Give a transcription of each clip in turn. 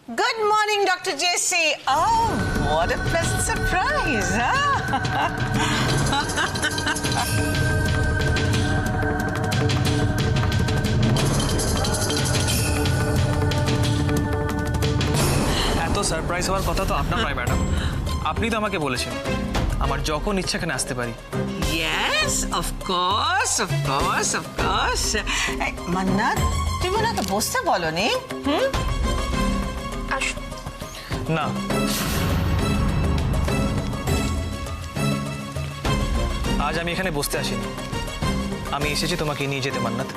Good morning, Dr. JC. Oh, what a pleasant surprise, এত surprise হওয়ার কথা তো আপনার নয় ম্যাডাম, আপনি তো আমাকে বলেছেন আমার যখন ইচ্ছা এখানে আসতে পারি। Yes, of course. মান্নাত, তুমি না তো বসতে বলনি? না, আজ আমি এখানে বসতে আসিনি, আমি এসেছি তোমাকে নিয়ে যেতে মান্নাত।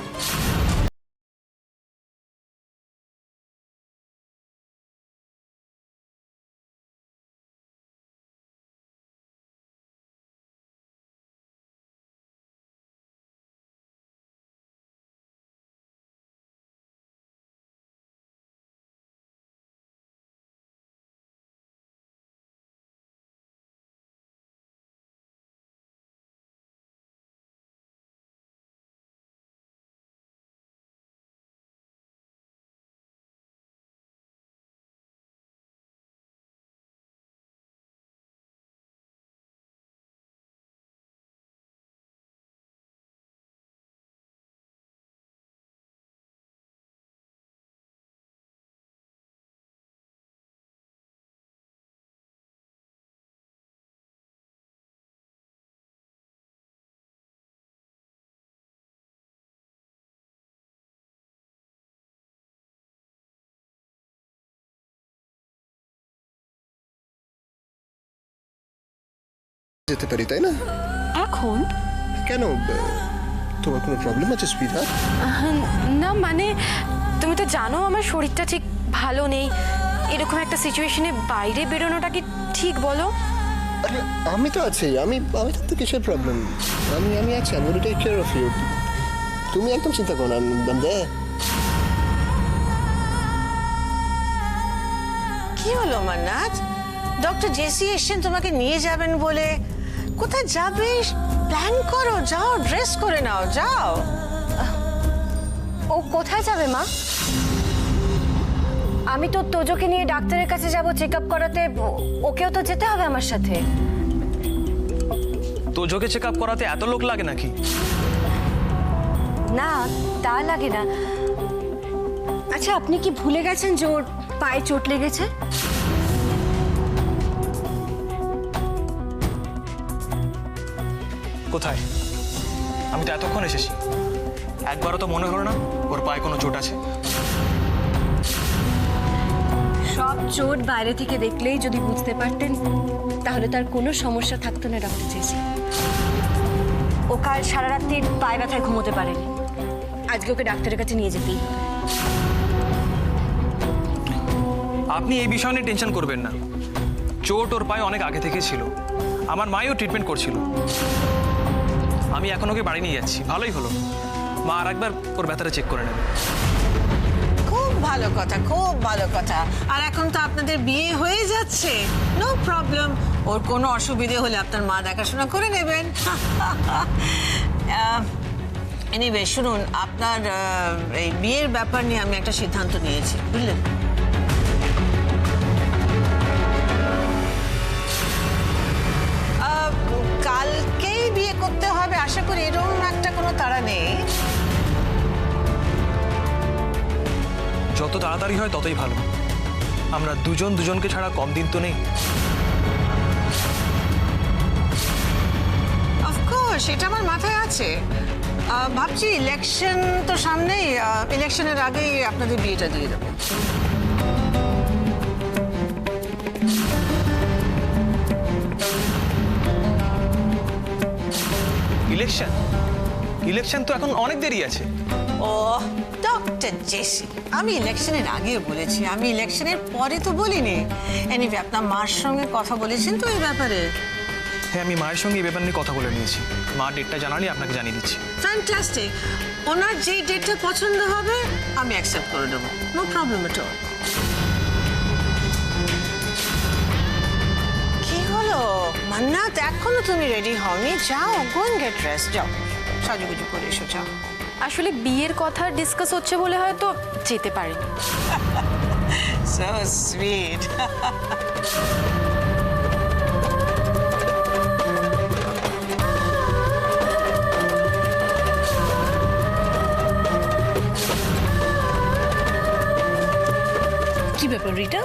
যেতে পারি, তাই না? এখন কেন, তোমার কোনো প্রবলেম আছে সুইটহার্ট? না, মানে তুমি তো জানো আমার শরীরটা ঠিক ভালো নেই। এরকম একটা সিচুয়েশনে বাইরে বেরোনোটা কি ঠিক বলো? আরে আমি তো আছি, আমি তো কিসের প্রবলেম? আমি আছি, আমি will take care of you. তুমি একদম চিন্তা করো না, বন্দে। কি হলো মান্নাত? ডক্টর জেসি এসেছেন তোমাকে নিয়ে যাবেন বলে। কোথায় যাবে প্ল্যান করো, যাও ড্রেস করে নাও, যাও। ও কোথায় যাবে মা? আমি তো তোজোকে নিয়ে ডাক্তারের কাছে যাব চেক আপ করাতে, ওকেও তো যেতে হবে আমার সাথে। তোজোকে চেক আপ করাতে এত লোক লাগে নাকি? না, তা লাগে না। আচ্ছা, আপনি কি ভুলে গেছেন যে ওর পায়ে চোট লেগেছে? কোথায়? আমি তো এতক্ষণ এসেছি, একবারও তো মনে হলো না ওর পায়ে কোনো চোট আছে। সব চোট বাইরে থেকে দেখলেই যদি বুঝতে পারতেন তাহলে তার কোনো সমস্যা থাকতো না ডক্টর জেসি। ও কাল সারা রাত্রি পায়ে ব্যথায় ঘুমোতে পারেনি। আজকে ওকে ডাক্তারের কাছে নিয়ে যেতেই হবে। আপনি এই বিষয় নিয়ে টেনশন করবেন না, চোট ওর পায়ে অনেক আগে থেকে ছিল, আমার মাইও ট্রিটমেন্ট করছিল। আমি এখন ওকে বাড়ি নিয়ে যাচ্ছি, ভালোই হলো। মা আর একবার ওর ব্যথাটা চেক করে নেবে। খুব ভালো কথা, খুব ভালো কথা। আর এখন তো আপনাদের বিয়ে হয়ে যাচ্ছে, নো প্রবলেম। ওর কোনো অসুবিধে হলে আপনার মা দেখাশোনা করে নেবেন। এনিওয়ে শুনুন, আপনার এই বিয়ের ব্যাপার নিয়ে আমি একটা সিদ্ধান্ত নিয়েছি, বুঝলেন? কালকেই বিয়ে করতে হবে আশা করি, এরকম একটা কোনো তাড়া নেই। যত তাড়াতাড়ি হয় ততই ভালো, আমরা দুজন দুজনকে ছাড়া কম দিন তো নেই। অফকোর্স, এটা আমার মাথায় আছে। ভাবছি ইলেকশন তো সামনেই, ইলেকশনের আগেই আপনাদের বিয়েটা দিয়ে দেবো। ইলেকশন? ইলেকশন তো এখন অনেক দেরি আছে। ও ডক্টর জেসি, আমি ইলেকশনের আগেও বলেছি, আমি ইলেকশনের পরে তো বলিনি। এনিওয়ে আপনার মার সঙ্গে কথা বলেছেন তো এই ব্যাপারে? হ্যাঁ, আমি মায়ের সঙ্গে এই ব্যাপার নিয়ে কথা বলে নিয়েছি, মা ডেটটা জানালে আপনাকে জানিয়ে দিচ্ছি। ফ্যান্টাস্টিক। ওনার যেই ডেটটা পছন্দ হবে আমি অ্যাকসেপ্ট করে দেবো, নো প্রবলেম এট অল। কি হলো মান্নাত, এখনো তুমি রেডি হওনি? যাও, গো এন্ড গেট ড্রেস, যাও সাজুগুজু করে এসো, যাও। আসলে বিয়ের কথা ডিসকাস হচ্ছে বলে হয়তো যেতে পারিনি। So sweet. কি ব্যাপার রিটা,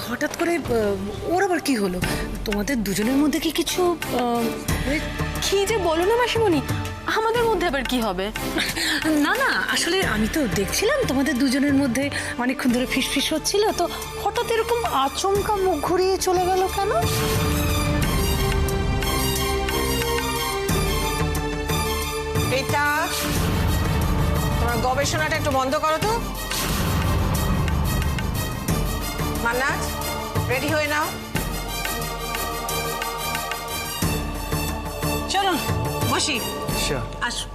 হঠাৎ করে ওর আবার কি হলো? তোমাদের দুজনের মধ্যে কি কিছু কি যে বলো না মাসিমণি, আমাদের মধ্যে আবার কি হবে? না না, আসলে আমি তো দেখছিলাম তোমাদের দুজনের মধ্যে অনেকক্ষণ ধরে ফিসফিস হচ্ছিল, তো হঠাৎ এরকম আচমকা মুখ ঘুরিয়ে চলে গেল কেন? রীতা, তোমার গবেষণাটা একটু বন্ধ করো তো। মান্নাত, রেডি হয়ে নাও। চলুন বসি। আসো।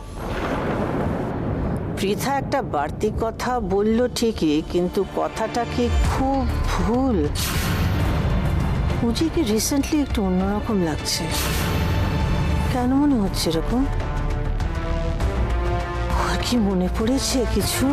পৃথা একটা বাড়তি কথা বলল ঠিকই, কিন্তু কথাটা কি খুব ভুল? পুজিকে রিসেন্টলি একটু অন্যরকম লাগছে। কেন মনে হচ্ছে এরকম? ওর কি মনে পড়েছে কিছু?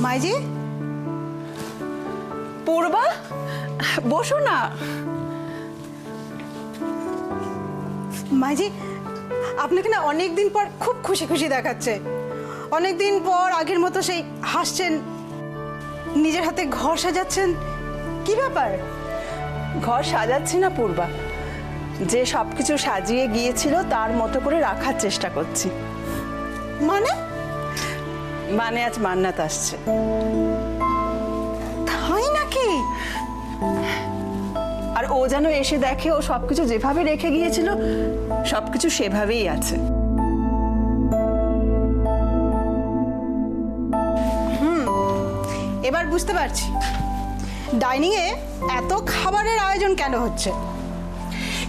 মাইজি, পূর্বা, বসো না। মাইজি, আপনাকে না অনেকদিন পর খুব খুশি খুশি দেখাচ্ছে। অনেকদিন পর আগের মতো সেই হাসছেন, নিজের হাতে ঘর সাজাচ্ছেন। কি ব্যাপার? ঘর সাজাচ্ছি না পূর্বা, যে সবকিছু সাজিয়ে গিয়েছিল তার মতো করে রাখার চেষ্টা করছি। মানে? মানে আজ মান্নাত আসছে। তাই নাকি? আর ও যেন এসে দেখে ও সবকিছু যেভাবে রেখে গিয়েছিল সবকিছু সেভাবেই আছে। এবার বুঝতে পারছি ডাইনিং এ এত খাবারের আয়োজন কেন হচ্ছে।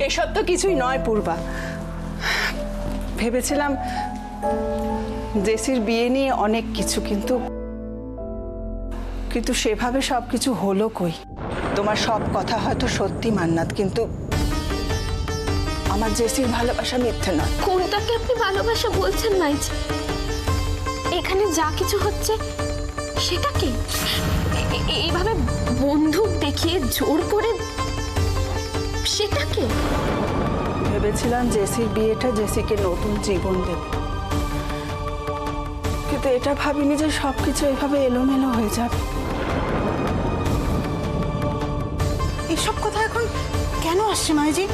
এসব তো কিছুই নয় পূর্বা, ভেবেছিলাম জেসির বিয়ে নিয়ে অনেক কিছু, কিন্তু কিন্তু সেভাবে সবকিছু হলো কই। তোমার সব কথা হয়তো সত্যি মান্নাত, কিন্তু আমার জেসির ভালোবাসা মিথ্যে নয়। কোনটাকে আপনি ভালোবাসা বলছেন মাইজি? এখানে যা কিছু হচ্ছে সেটা কি? এইভাবে বন্দুক দেখিয়ে জোর করে সেটা কি? ভেবেছিলাম জেসির বিয়েটা জেসিকে নতুন জীবন দেবে, কিন্তু এটা ভাবিনি যে সবকিছু এভাবে এলোমেলো হয়ে যাবে। এসব কথা এখন কেন আসছে মাইজি?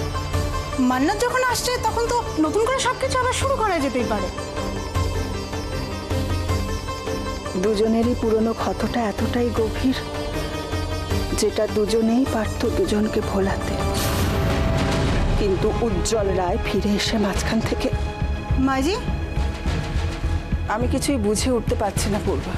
মান্নাত যখন আসছে তখন তো নতুন করে সবকিছু আবার শুরু করা যেতেই পারে। দুজনেরই পুরনো ক্ষতটা এতটাই গভীর যেটা দুজনেই পারতো দুজনকে ভোলাতে, কিন্তু উজ্জ্বল রায় ফিরে এসে মাঝখান থেকে মাইজি, আমি কিছুই বুঝে উঠতে পারছি না পূর্বা।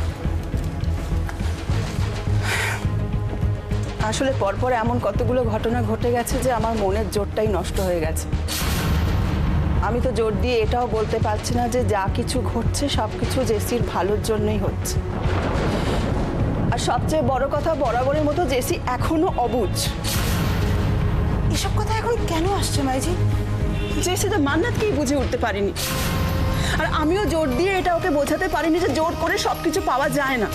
আসলে পরপর এমন কতগুলো ঘটনা ঘটে গেছে যে আমার মনের জোরটাই নষ্ট হয়ে গেছে। আমি তো জোর দিয়ে এটাও বলতে পারছি না যে যা কিছু ঘটছে সবকিছু জেসির ভালোর জন্যই হচ্ছে। আর সবচেয়ে বড় কথা, বরাবরের মতো জেসি এখনো অবুঝ। এসব কথা এখন কেন আসছে মাইজি? জেসি তো মান্নাতকেই বুঝে উঠতে পারিনি, আর আমিও জোর দিয়ে এটা ওকে বোঝাতে পারিনি যে জোর করে সবকিছু পাওয়া যায় না।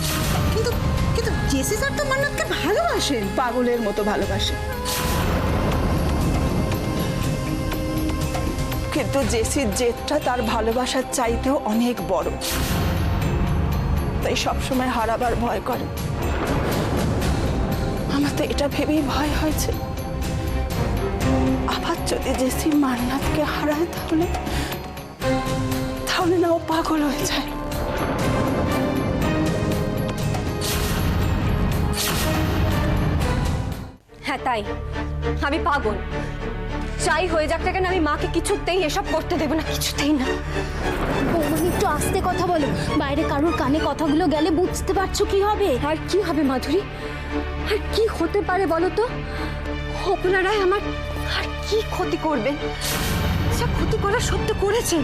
কিন্তু কিন্তু জেসি স্যার তো মান্নাতকে ভালোবাসেন, পাগলের মতো ভালোবাসে। কিন্তু জেসির জেদটা তার ভালোবাসার চাইতেও অনেক বড়, তাই সবসময় হারাবার ভয় করে। আমার তো এটা ভেবেই ভয় হয়েছে, আবার যদি জেসি মান্নাতকে হারায় তাহলে তাহলে না ও পাগল হয়ে যায়। হ্যাঁ তাই, আমি পাগল। চাই হয়ে যাক না কেন, আমি মাকে কিছুতেই এসব করতে দেবো না, কিছুতেই না। বৌমনি একটু আস্তে কথা বলো, বাইরে কারোর কানে কথাগুলো গেলে বুঝতে পারছো কি হবে। আর কি হবে মাধুরী? আর কি হতে পারে বলো তো? আপনারাই আমার আর কি ক্ষতি করবেন? যা ক্ষতি করার সব তো করেছেন।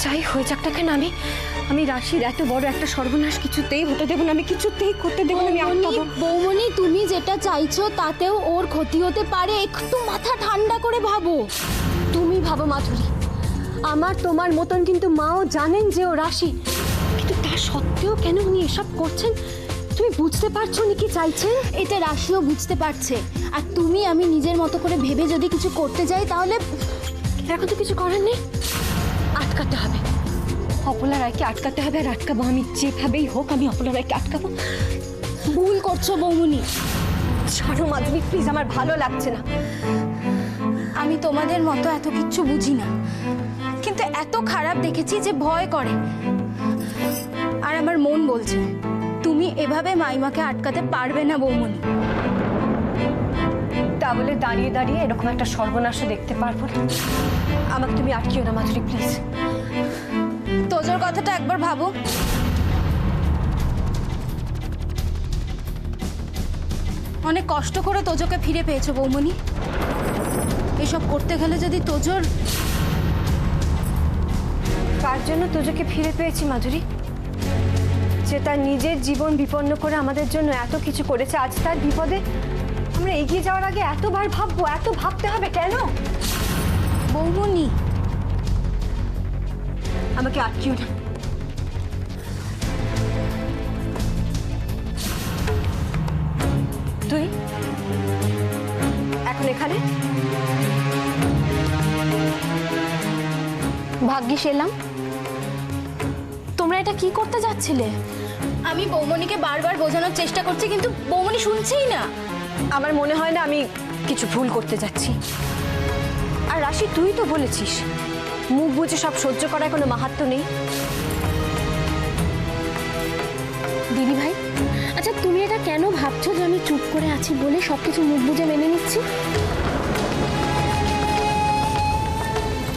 যাই হয়ে যাক না কেন, আমি রাশির এত বড় একটা সর্বনাশ কিছুতেই হতে দেবো না, আমি কিছুতেই করতে দেবো না, আমি আটকাবো। বৌমনি, তুমি যেটা চাইছো তাতেও ওর ক্ষতি হতে পারে, একটু মাথা ঠান্ডা করে ভাবো। তুমি ভাবো মাধুরী, আমার তোমার মতন কিন্তু মাও জানেন যে ও রাশি, কিন্তু তা সত্ত্বেও কেন উনি এসব করছেন? তুমি বুঝতে পারছো নি কি চাইছেন? এটা রাশিও বুঝতে পারছে, আর তুমি আমি নিজের মতো করে ভেবে যদি কিছু করতে যাই তাহলে এখন তো কিছু করার নেই, আটকাতে হবে। অপলা রায়কে আটকাতে হবে, আর আটকাবো আমি, যেভাবেই হোক আমি অপলা রায়কে আটকাবো। ভুল করছো বৌমনি। ছাড়ো মাধুরী প্লিজ, আমার ভালো লাগছে না। আমি তোমাদের মতো এত কিচ্ছু বুঝি না, কিন্তু এত খারাপ দেখেছি যে ভয় করে। আর আমার মন বলছে তুমি এভাবে মাইমাকে আটকাতে পারবে না বৌমনি। তাহলে দাঁড়িয়ে দাঁড়িয়ে এরকম একটা সর্বনাশও দেখতে পারবো না। আমাকে তুমি আটকিও না মাধুরী প্লিজ। তোজোর কথাটা একবার ভাবো। অনেক কষ্ট করে তোজোকে ফিরে পেয়েছো বৌমনি, এসব করতে গেলে যদি তোজোর... কার জন্য তোজোকে ফিরে পেয়েছি মাধুরী? যে তার নিজের জীবন বিপন্ন করে আমাদের জন্য এত কিছু করেছে, আজ তার বিপদে আমরা এগিয়ে যাওয়ার আগে এতবার ভাববো, এত ভাবতে হবে কেন? বৌমনি, আমাকে আটকিও না। তুই এখন এখানে? ভাগ্যিস এলাম। তোমরা এটা কি করতে যাচ্ছিলে? আমি বৌমনিকে বারবার বোঝানোর চেষ্টা করছি, কিন্তু বৌমনি শুনছেই না। আমার মনে হয় না আমি কিছু ভুল করতে যাচ্ছি। আর রাশি, তুই তো বলেছিস মুখ বুঝে সব সহ্য করার কোনো মাহাত্ম্য নেই। দিদি ভাই, আচ্ছা তুমি এটা কেন ভাবছো যে আমি চুপ করে আছি বলে সবকিছু মুখ বুঝে মেনে নিচ্ছি?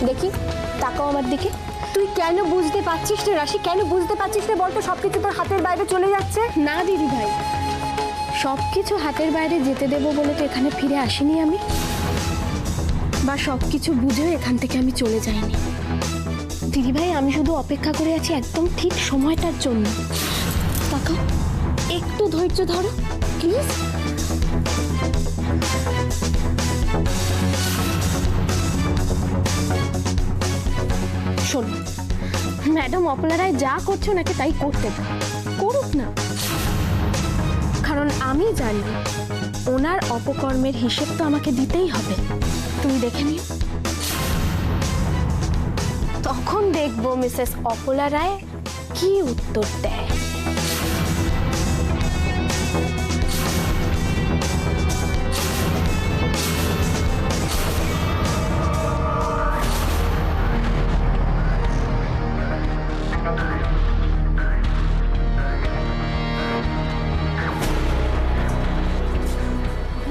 দেখি, তাকাও আমার দিকে। তুই কেন বুঝতে পারছিস না রাশি, কেন বুঝতে পারছিস না বলতো? সবকিছু তোর হাতের বাইরে চলে যাচ্ছে। না দিদি ভাই, সব কিছু হাতের বাইরে যেতে দেবো বলে তো এখানে ফিরে আসিনি আমি, বা সব কিছু বুঝেও এখান থেকে আমি চলে যাইনি। দিদি ভাই, আমি শুধু অপেক্ষা করে আছি একদম ঠিক সময়টার জন্য। তাকাও, একটু ধৈর্য ধরো প্লিজ। শোনো, ম্যাডাম অপলা রায় যা করছে ওনাকে তাই করতে দাও, করুক না। কারণ আমি জানি ওনার অপকর্মের হিসেব তো আমাকে দিতেই হবে। তুমি দেখে নিও, তখন দেখবো মিসেস অপলা রায় কি উত্তর দেয়।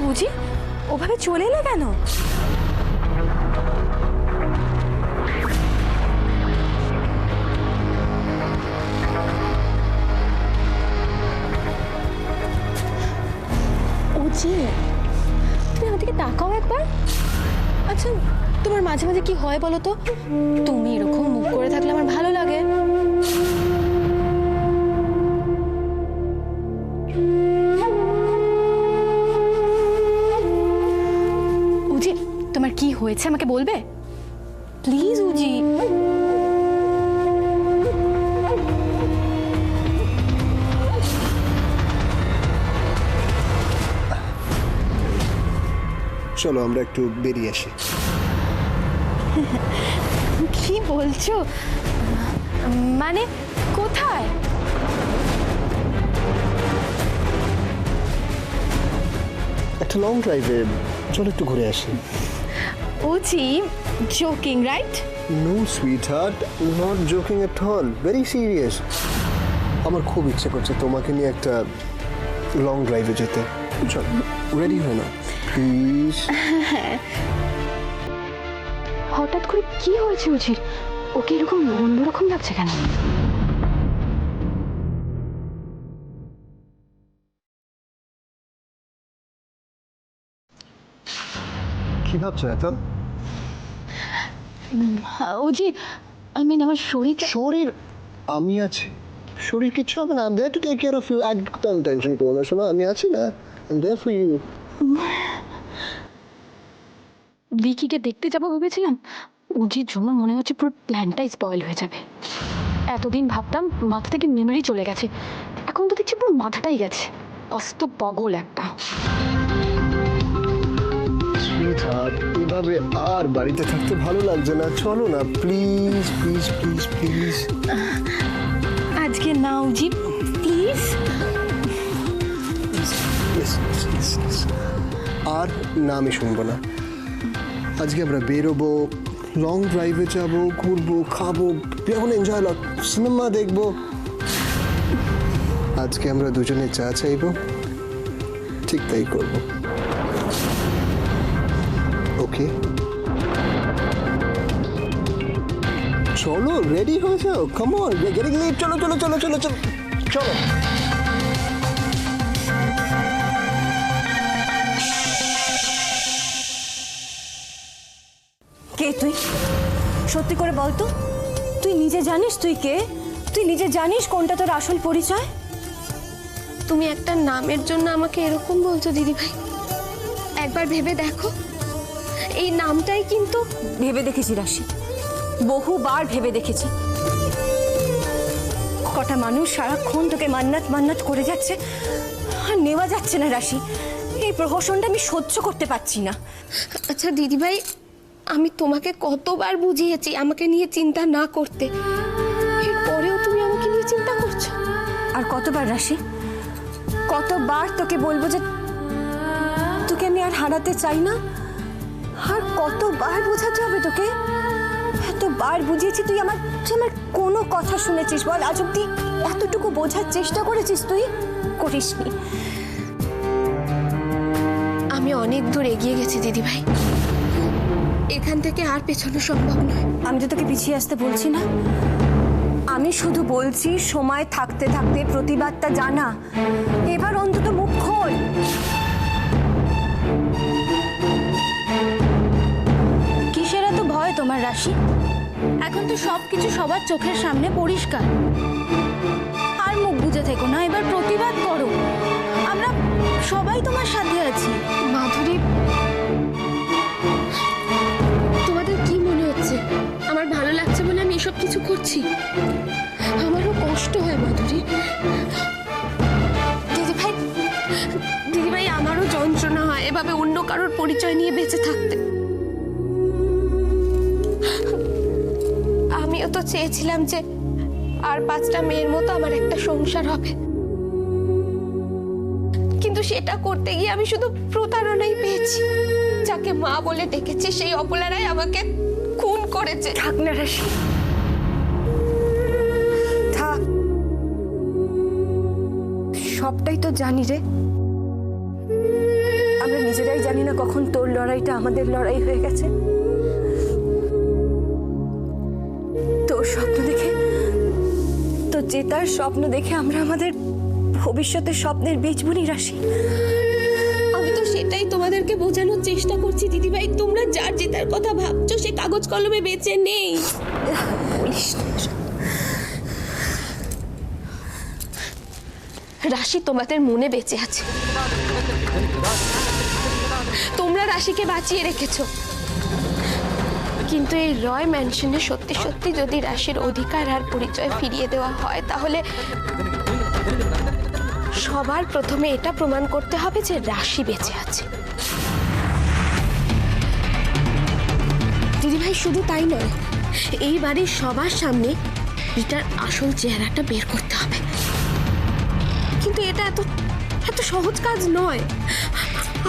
বুঝি ওভাবে চলে এলে কেন? বুঝি, তুমি আমাদেরকে তাকাও একবার। আচ্ছা, তোমার মাঝে মাঝে কি হয় বলো তো? তুমি এরকম মুখ করে থাকলে আমার ভালো লাগে। উজি, তোমার কি হয়েছে আমাকে বলবে প্লিজ? উজি, চলো আমরা একটু বেরিয়ে আসি। কি বলছো? মানে কোথায়? একটা লং ড্রাইভে, চলো একটু ঘুরে আসি। উজি, joking right? No sweetheart, not joking at all, very serious. আমার খুব ইচ্ছে করছে তোমাকে নিয়ে একটা লং ড্রাইভে যেতে। চলো, রেডি হয়ে নাও প্লিজ। হঠাৎ করে কি হয়েছে উজির? ওকে এরকম অন্যরকম লাগছে কেন? কি ভাবছো এখন? অজি আমার শরীর শরীর আমি আছি, শরীর কিচ্ছু হবে না। আমি to take care of you, একদম টেনশন করো না শোনো, আমি আছি না, আমি দেয়ার ফর ইউ। ভিকিকে দেখতে যাবো ভেবেছিলাম, অজির জন্য মনে হচ্ছে পুরো প্ল্যানটাই স্পয়েল হয়ে যাবে। এতদিন ভাবতাম মাথা থেকে মেমোরি চলে গেছে, এখন তো দেখছি পুরো মাথাটাই গেছে। অস্ত পাগল একটা। এভাবে আর বাড়িতে থাকতে ভালো লাগছে না, চলো না প্লিজ প্লিজ প্লিজ প্লিজ। আজকে না অজি, প্লিজ। আর না, আমি শুনবো না। আজকে আমরা বেরোবো, লং ড্রাইভে যাবো, ঘুরবো, খাবো, এখন এনজয় লাগ, সিনেমা দেখবো। আজকে আমরা দুজনে চা চাইবো, ঠিক তাই করবো। ওকে চলো, রেডি হয়ে যাও, কাম অন, গেটিং লেট, চলো চলো চলো চলো চলো চলো। কে তুই? সত্যি করে বল তো, তুই নিজে জানিস তুই কে? তুই নিজে জানিস কোনটা তোর আসল পরিচয়? তুমি একটা নামের জন্য আমাকে এরকম বলছো দিদিভাই? একবার ভেবে দেখো, এই নামটাই কিন্তু। ভেবে দেখেছি রাশি, বহুবার ভেবে দেখেছি। কটা মানুষ সারাক্ষণ তোকে মান্নাত মান্নাত করে যাচ্ছে, আর নেওয়া যাচ্ছে না রাশি। এই প্রহসনটা আমি সহ্য করতে পারছি না। আচ্ছা দিদিভাই, আমি তোমাকে কতবার বুঝিয়েছি আমাকে নিয়ে চিন্তা না করতে, এরপরেও তুমি আমাকে নিয়ে চিন্তা করছো। আর কতবার রাশি, কতবার তোকে বলবো যে তোকে আমি আর হারাতে চাই না? আর কতবার বোঝাতে হবে তোকে? এতবার বুঝিয়েছি, তুই আমার কোনো কথা শুনেছিস বল? আজ অব্দি এতটুকু বোঝার চেষ্টা করেছিস তুই? করিসনি। আমি অনেক দূর এগিয়ে গেছি দিদিভাই, এখান থেকে আর পেছানো সম্ভব নয়। আমি তো তোকে পিছিয়ে আসতে বলছি না, আমি শুধু বলছি সময় থাকতে থাকতে প্রতিবাদটা জানা। এবার অন্তত মুখ খোল। কিসের এত ভয় তোমার রাশি? এখন তো সবকিছু সবার চোখের সামনে পরিষ্কার। আর মুখ বুজে থেকো না, এবার প্রতিবাদ করো। আমরা সবাই তোমার সাথে আছি। মাধুরী, তোমাদের কি মনে হচ্ছে আমার ভালো লাগছে বলে আমি এসব কিছু করছি? আমারও কষ্ট হয় মাধুরী। দিদিভাই, দিদিভাই, আমারও যন্ত্রণা হয় এভাবে অন্য কারোর পরিচয় নিয়ে বেঁচে থাকতে। আমিও তো চেয়েছিলাম যে আর 5টা মেয়ের মতো আমার একটা সংসার হবে, কিন্তু সেটা করতে গিয়ে আমি শুধু প্রতারণাই পেয়েছি। যাকে মা বলে ডেকেছি সেই অবলারাই আমাকে খুন করেছে। থাক না রাশি, থাক। সবটাই তো জানি রে, আমরা নিজেরাই জানি না কখন তোর লড়াইটা আমাদের লড়াই হয়ে গেছে। তোর স্বপ্ন দেখে, তোর জেতার স্বপ্ন দেখে আমরা আমাদের ভবিষ্যতের স্বপ্নের বীজ বুনি রাশি। আমি তো সেটাই তোমাদেরকে বোঝানোর চেষ্টা করছি দিদিভাই। তোমরা যার জেতার কথা ভাবছো সে কাগজ কলমে বেঁচে নেই। রাশি তোমাদের মনে বেঁচে আছে, তোমরা রাশিকে বাঁচিয়ে রেখেছো। কিন্তু এই রয় ম্যানশনে সত্যি সত্যি যদি রাশির অধিকার আর পরিচয় ফিরিয়ে দেওয়া হয়, তাহলে সবার প্রথমে এটা প্রমাণ করতে হবে যে রাশি বেঁচে আছে। দিদিভাই, শুধু তাই নয়, এই বাড়ির সবার সামনে রিটার আসল চেহারাটা বের করতে হবে। কিন্তু এটা এত সহজ কাজ নয়।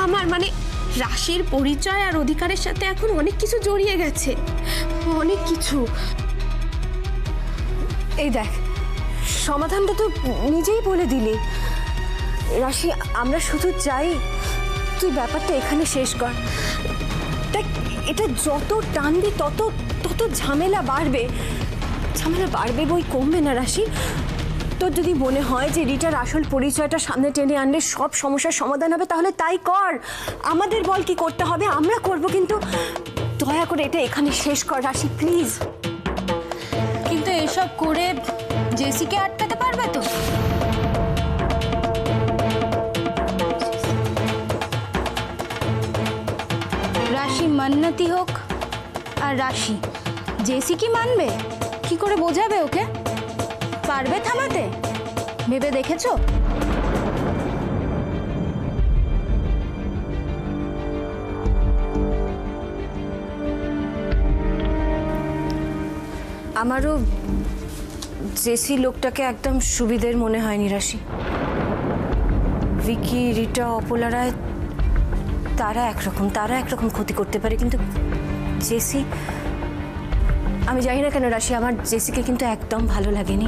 আমার মানে রাশির পরিচয় আর অধিকারের সাথে এখন অনেক কিছু জড়িয়ে গেছে, অনেক কিছু। এই দেখ, সমাধানটা তো নিজেই বলে দিলি রাশি। আমরা শুধু চাই তুই ব্যাপারটা এখানে শেষ কর। দেখ, এটা যত টানবি তত তত ঝামেলা বাড়বে। ঝামেলা বাড়বে বই কমবে না রাশি। তোর যদি মনে হয় যে রিটার আসল পরিচয়টা সামনে টেনে আনলে সব সমস্যার সমাধান হবে, তাহলে তাই কর। আমাদের বল কি করতে হবে, আমরা করব। কিন্তু দয়া করে এটা এখানে শেষ কর রাশি, প্লিজ। কিন্তু এসব করে জেসিকে আটকাতে পারবে তো? রাশি মান্নাতি হোক আর রাশি, জেসি কি মানবে? কি করে বোঝাবে ওকে? পারবে থামাতে? ভেবে দেখেছো? আমারও জেসি লোকটাকে একদম সুবিধের মনে হয়নি রাশি। ভিকি, রিটা, অপলা রায় তারা একরকম ক্ষতি করতে পারে, কিন্তু জেসি, আমি জানি না কেন রাশি, আমার জেসিকে কিন্তু একদম ভালো লাগেনি।